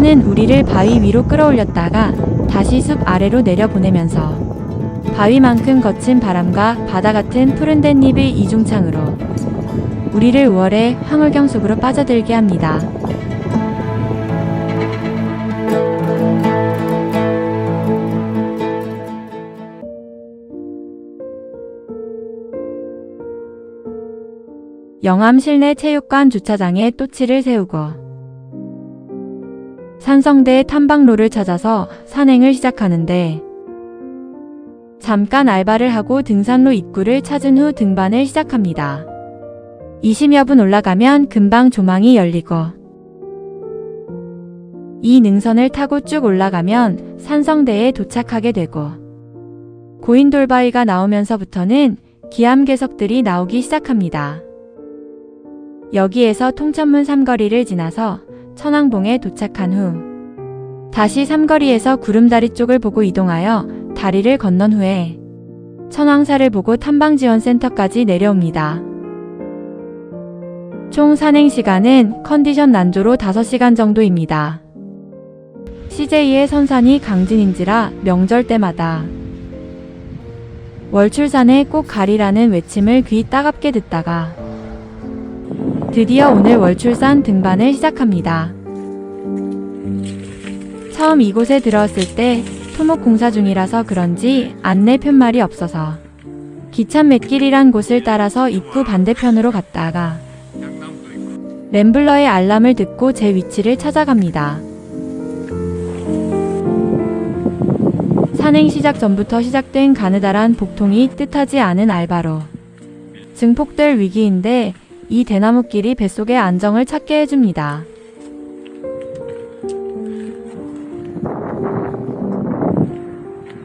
산은 우리를 바위 위로 끌어올렸다가 다시 숲 아래로 내려보내면서 바위만큼 거친 바람과 바다 같은 푸른 댄잎의 이중창으로 우리를 5월의 황홀경 속으로 빠져들게 합니다. 영암 실내 체육관 주차장에 또치를 세우고 산성대 탐방로를 찾아서 산행을 시작하는데 잠깐 알바를 하고 등산로 입구를 찾은 후 등반을 시작합니다. 20여 분 올라가면 금방 조망이 열리고 이 능선을 타고 쭉 올라가면 산성대에 도착하게 되고 고인돌바위가 나오면서부터는 기암괴석들이 나오기 시작합니다. 여기에서 통천문 삼거리를 지나서 천왕봉에 도착한 후 다시 삼거리에서 구름다리 쪽을 보고 이동하여 다리를 건넌 후에 천왕사를 보고 탐방지원센터까지 내려옵니다. 총 산행 시간은 컨디션 난조로 5시간 정도입니다. CJ의 선산이 강진인지라 명절 때마다 월출산에 꼭 가리라는 외침을 귀 따갑게 듣다가 드디어 오늘 월출산 등반을 시작합니다. 처음 이곳에 들어왔을 때 토목 공사 중이라서 그런지 안내 편말이 없어서 기찬맷길이란 곳을 따라서 입구 반대편으로 갔다가 램블러의 알람을 듣고 제 위치를 찾아갑니다. 산행 시작 전부터 시작된 가느다란 복통이 뜻하지 않은 알바로 증폭될 위기인데 이 대나무길이 뱃속의 안정을 찾게 해줍니다.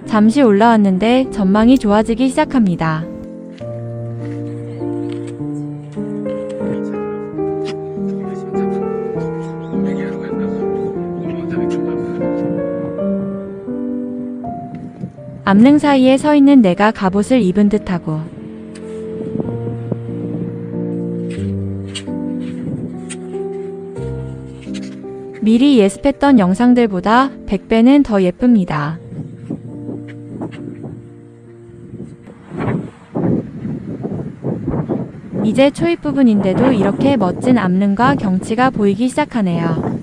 잠시 올라왔는데 전망이 좋아지기 시작합니다. 암릉 사이에 서 있는 내가 갑옷을 입은 듯하고 미리 예습했던 영상들보다 100배는 더 예쁩니다. 이제 초입 부분인데도 이렇게 멋진 암릉과 경치가 보이기 시작하네요.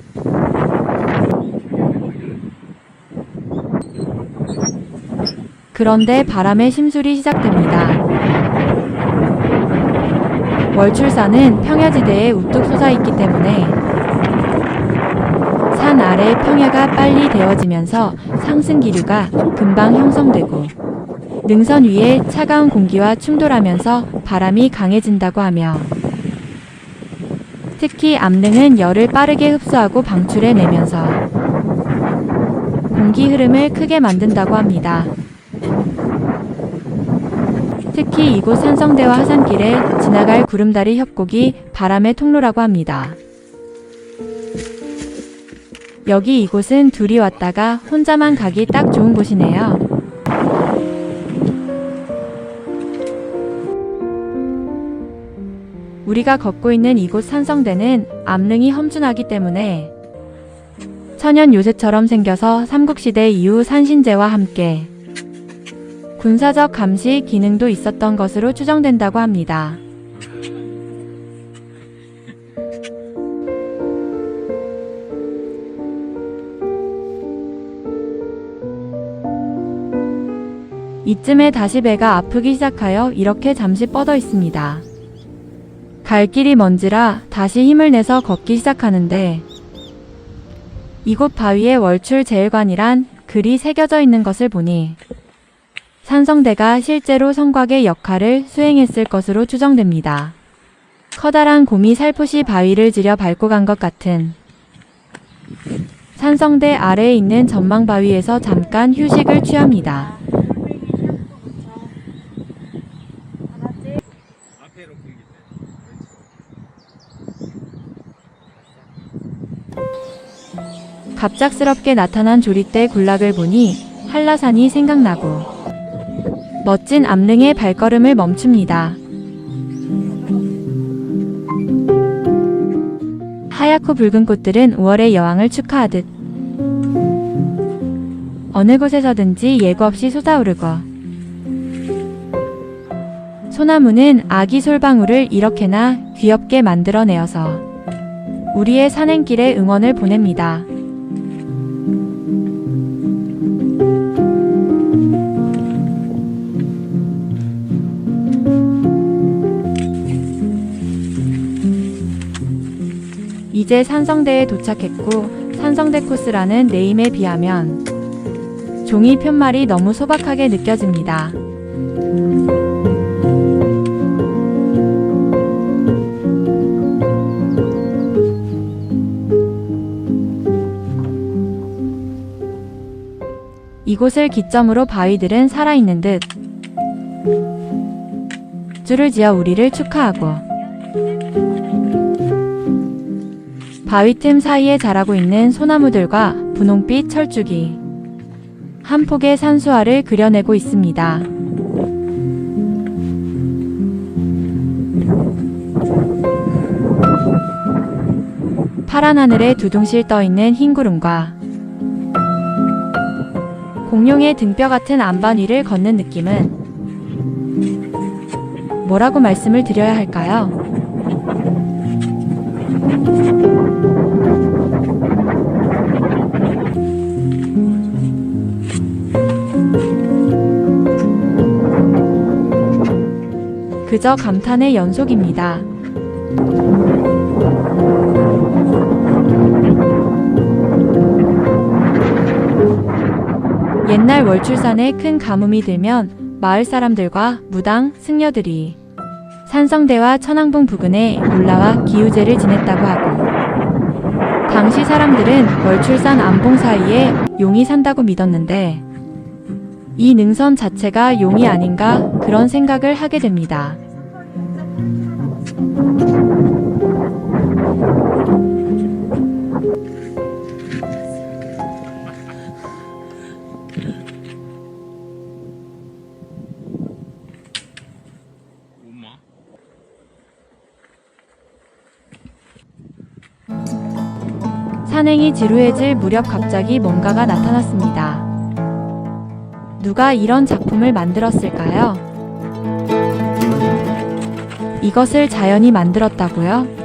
그런데 바람의 심술이 시작됩니다. 월출산은 평야지대에 우뚝 솟아있기 때문에 산 아래 평야가 빨리 데워지면서 상승 기류가 금방 형성되고 능선 위에 차가운 공기와 충돌하면서 바람이 강해진다고 하며 특히 암릉은 열을 빠르게 흡수하고 방출해내면서 공기 흐름을 크게 만든다고 합니다. 특히 이곳 산성대와 하산길에 지나갈 구름다리 협곡이 바람의 통로라고 합니다. 여기 이곳은 둘이 왔다가 혼자만 가기 딱 좋은 곳이네요. 우리가 걷고 있는 이곳 산성대는 암릉이 험준하기 때문에 천연 요새처럼 생겨서 삼국시대 이후 산신제와 함께 군사적 감시 기능도 있었던 것으로 추정된다고 합니다. 이쯤에 다시 배가 아프기 시작하여 이렇게 잠시 뻗어 있습니다. 갈 길이 먼지라 다시 힘을 내서 걷기 시작하는데 이곳 바위에 월출 제일관이란 글이 새겨져 있는 것을 보니 산성대가 실제로 성곽의 역할을 수행했을 것으로 추정됩니다. 커다란 곰이 살포시 바위를 지려 밟고 간 것 같은 산성대 아래에 있는 전망 바위에서 잠깐 휴식을 취합니다. 갑작스럽게 나타난 조리대 군락을 보니 한라산이 생각나고 멋진 암릉의 발걸음을 멈춥니다. 하얗고 붉은 꽃들은 5월의 여왕을 축하하듯 어느 곳에서든지 예고 없이 솟아오르고 소나무는 아기 솔방울을 이렇게나 귀엽게 만들어내어서 우리의 산행길에 응원을 보냅니다. 이제 산성대에 도착했고 산성대 코스라는 네임에 비하면 종이 편말이 너무 소박하게 느껴집니다. 이곳을 기점으로 바위들은 살아있는 듯 줄을 지어 우리를 축하하고 바위 틈 사이에 자라고 있는 소나무들과 분홍빛 철쭉이 한 폭의 산수화를 그려내고 있습니다. 파란 하늘에 두둥실 떠있는 흰 구름과 공룡의 등뼈 같은 안반 위를 걷는 느낌은 뭐라고 말씀을 드려야 할까요? 그저 감탄의 연속입니다. 옛날 월출산에 큰 가뭄이 들면 마을 사람들과 무당, 승려들이 산성대와 천왕봉 부근에 올라와 기우제를 지냈다고 하고 당시 사람들은 월출산 안봉 사이에 용이 산다고 믿었는데 이 능선 자체가 용이 아닌가 그런 생각을 하게 됩니다. 산행이 지루해질 무렵 갑자기 뭔가가 나타났습니다. 누가 이런 작품을 만들었을까요? 이것을 자연이 만들었다고요?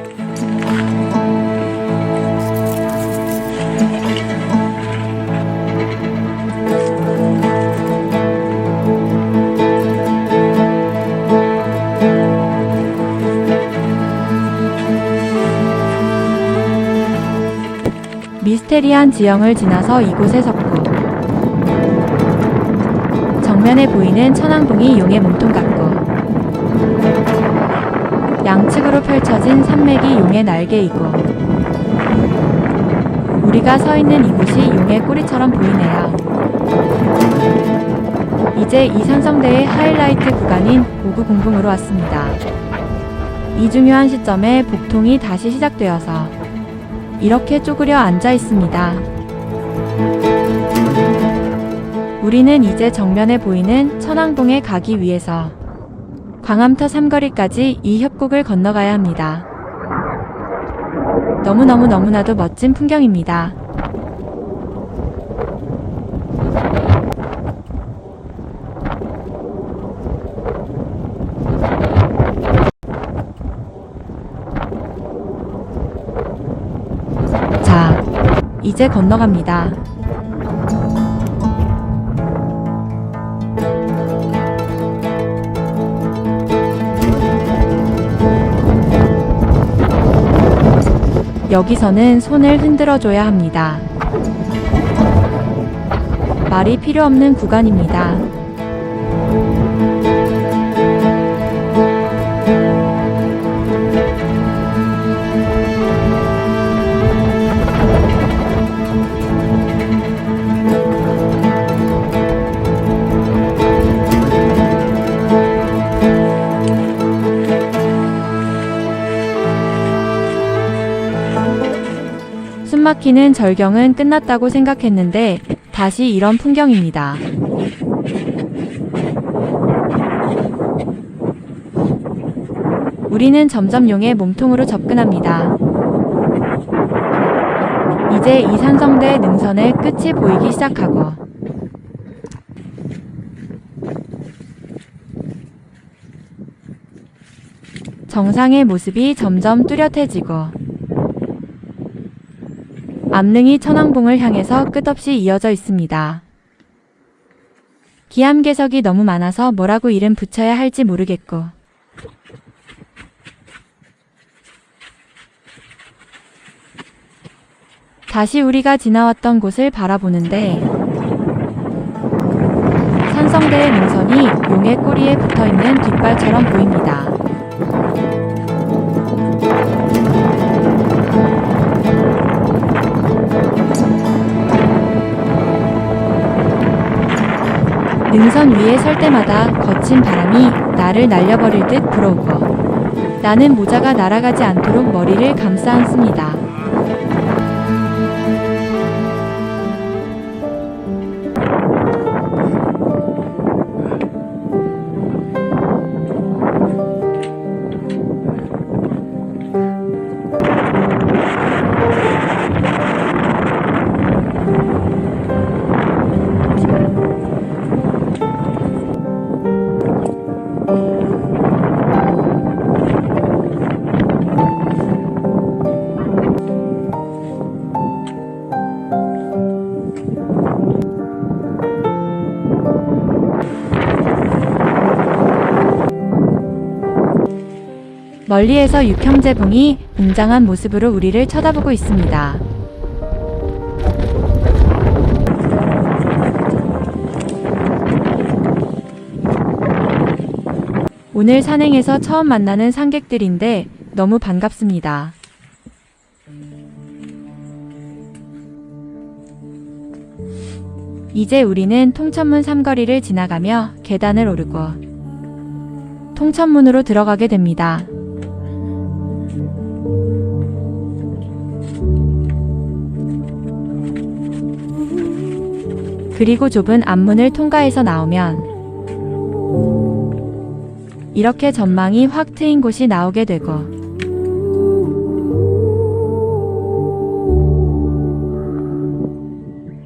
미스테리한 지형을 지나서 이곳에 섰고 정면에 보이는 천왕봉이 용의 몸통 같고 양측으로 펼쳐진 산맥이 용의 날개이고 우리가 서 있는 이곳이 용의 꼬리처럼 보이네요. 이제 이 산성대의 하이라이트 구간인 보구공봉으로 왔습니다. 이 중요한 시점에 복통이 다시 시작되어서 이렇게 쪼그려 앉아 있습니다. 우리는 이제 정면에 보이는 천왕봉에 가기 위해서 광암터 삼거리까지 이 협곡을 건너가야 합니다. 너무나도 멋진 풍경입니다. 자, 이제 건너갑니다. 여기서는 손을 흔들어줘야 합니다. 말이 필요 없는 구간입니다. 숨막히는 절경은 끝났다고 생각했는데 다시 이런 풍경입니다. 우리는 점점 용의 몸통으로 접근합니다. 이제 이 산성대 능선의 끝이 보이기 시작하고 정상의 모습이 점점 뚜렷해지고 암릉이 천왕봉을 향해서 끝없이 이어져 있습니다. 기암괴석이 너무 많아서 뭐라고 이름 붙여야 할지 모르겠고 다시 우리가 지나왔던 곳을 바라보는데 산성대의 능선이 용의 꼬리에 붙어있는 뒷발처럼 보입니다. 능선 위에 설 때마다 거친 바람이 나를 날려버릴 듯 불어오고 나는 모자가 날아가지 않도록 머리를 감싸 안습니다. 멀리에서 육형제봉이 웅장한 모습으로 우리를 쳐다보고 있습니다. 오늘 산행에서 처음 만나는 상객들인데 너무 반갑습니다. 이제 우리는 통천문 삼거리를 지나가며 계단을 오르고 통천문으로 들어가게 됩니다. 그리고 좁은 앞문을 통과해서 나오면 이렇게 전망이 확 트인 곳이 나오게 되고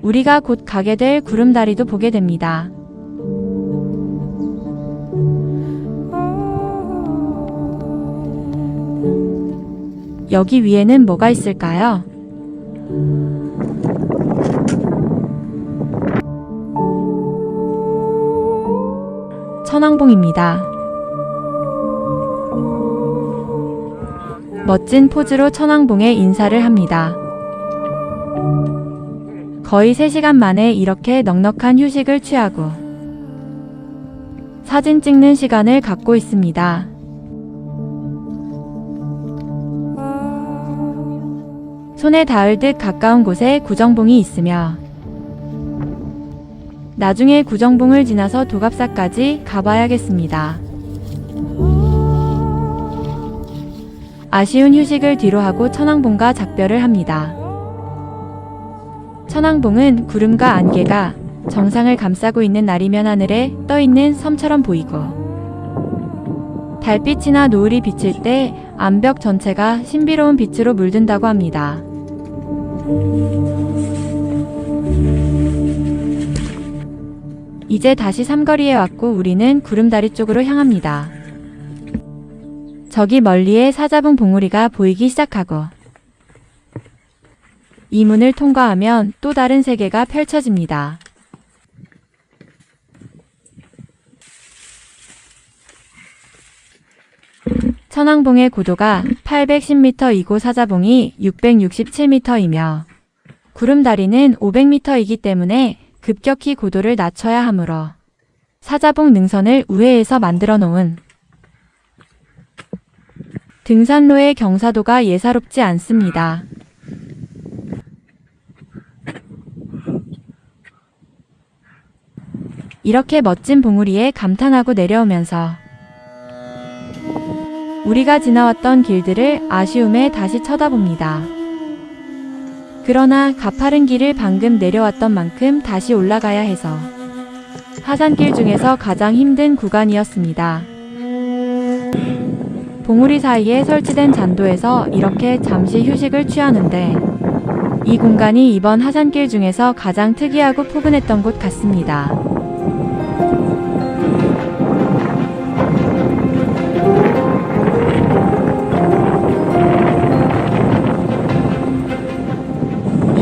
우리가 곧 가게 될 구름다리도 보게 됩니다. 여기 위에는 뭐가 있을까요? 천왕봉입니다. 멋진 포즈로 천왕봉에 인사를 합니다. 거의 3시간 만에 이렇게 넉넉한 휴식을 취하고 사진 찍는 시간을 갖고 있습니다. 손에 닿을 듯 가까운 곳에 구정봉이 있으며 나중에 구정봉을 지나서 도갑사까지 가봐야겠습니다. 아쉬운 휴식을 뒤로하고 천왕봉과 작별을 합니다. 천왕봉은 구름과 안개가 정상을 감싸고 있는 날이면 하늘에 떠있는 섬처럼 보이고 달빛이나 노을이 비칠 때 암벽 전체가 신비로운 빛으로 물든다고 합니다. 이제 다시 삼거리에 왔고 우리는 구름다리 쪽으로 향합니다. 저기 멀리에 사자봉 봉우리가 보이기 시작하고 이 문을 통과하면 또 다른 세계가 펼쳐집니다. 천왕봉의 고도가 810m이고 사자봉이 667m이며 구름다리는 500m이기 때문에 급격히 고도를 낮춰야 하므로 사자봉 능선을 우회해서 만들어 놓은 등산로의 경사도가 예사롭지 않습니다. 이렇게 멋진 봉우리에 감탄하고 내려오면서 우리가 지나왔던 길들을 아쉬움에 다시 쳐다봅니다. 그러나 가파른 길을 방금 내려왔던 만큼 다시 올라가야 해서 하산길 중에서 가장 힘든 구간이었습니다. 봉우리 사이에 설치된 잔도에서 이렇게 잠시 휴식을 취하는데 이 공간이 이번 하산길 중에서 가장 특이하고 포근했던 곳 같습니다.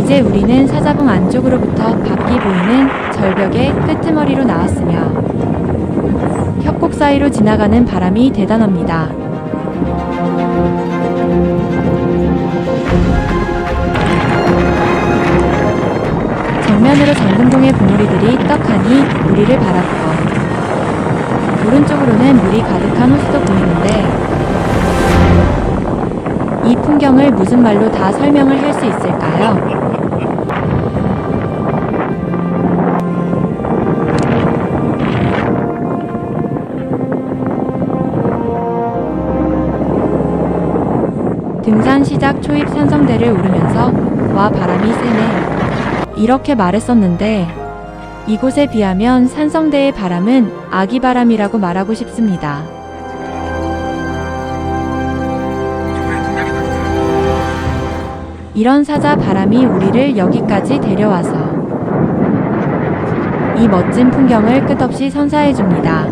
이제 우리는 사자봉 안쪽으로부터 밖이 보이는 절벽의 끄트머리로 나왔으며 협곡 사이로 지나가는 바람이 대단합니다. 정면으로 정금동의 봉우리들이 떡하니 우리를 바라보고 오른쪽으로는 물이 가득한 호수도 보이는데 이 풍경을 무슨 말로 다 설명을 할 수 있을까요? 등산 시작 초입 산성대를 오르면서 와 바람이 세네 이렇게 말했었는데 이곳에 비하면 산성대의 바람은 아기바람이라고 말하고 싶습니다. 이런 사자 바람이 우리를 여기까지 데려와서 이 멋진 풍경을 끝없이 선사해 줍니다.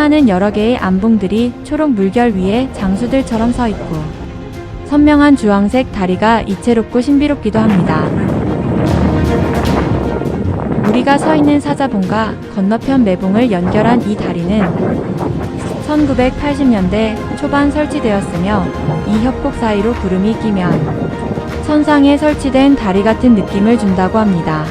수많은 여러 개의 암봉들이 초록 물결 위에 장수들처럼 서 있고 선명한 주황색 다리가 이채롭고 신비롭기도 합니다. 우리가 서 있는 사자봉과 건너편 매봉을 연결한 이 다리는 1980년대 초반 설치되었으며 이 협곡 사이로 구름이 끼면 선상에 설치된 다리 같은 느낌을 준다고 합니다.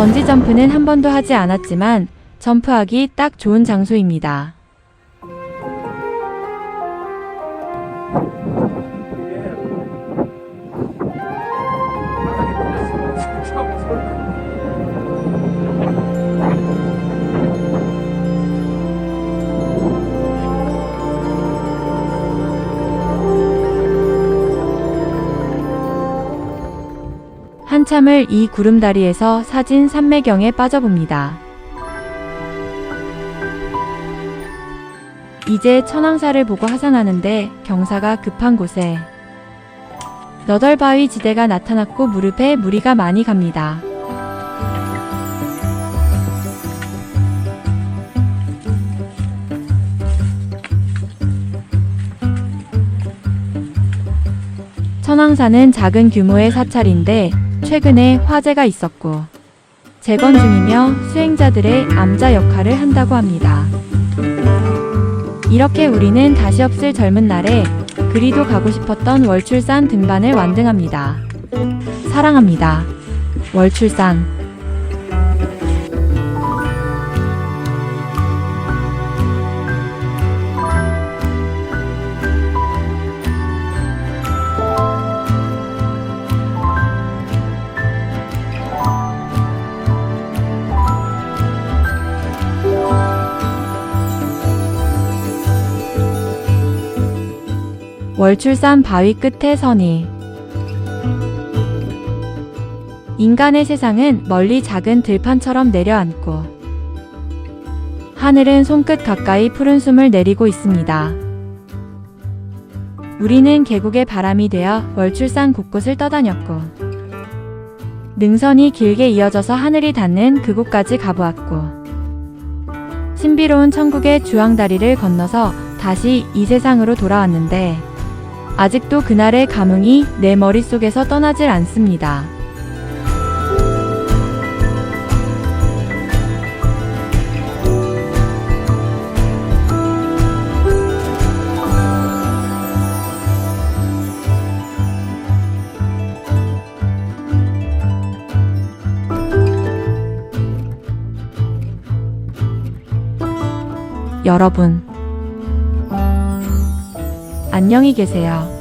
번지점프는 한 번도 하지 않았지만 점프하기 딱 좋은 장소입니다. 한참을 이 구름다리에서 사진 산매경에 빠져봅니다. 이제 천왕사를 보고 하산하는데 경사가 급한 곳에 너덜바위 지대가 나타났고 무릎에 무리가 많이 갑니다. 천왕사는 작은 규모의 사찰인데 최근에 화재가 있었고 재건 중이며 수행자들의 암자 역할을 한다고 합니다. 이렇게 우리는 다시 없을 젊은 날에 그리도 가고 싶었던 월출산 등반을 완등합니다. 사랑합니다. 월출산. 월출산 바위 끝에 서니 인간의 세상은 멀리 작은 들판처럼 내려앉고 하늘은 손끝 가까이 푸른 숨을 내리고 있습니다. 우리는 계곡의 바람이 되어 월출산 곳곳을 떠다녔고 능선이 길게 이어져서 하늘이 닿는 그곳까지 가보았고 신비로운 천국의 주황다리를 건너서 다시 이 세상으로 돌아왔는데 아직도 그날의 감흥이 내 머릿속에서 떠나질 않습니다. 여러분, 안녕히 계세요.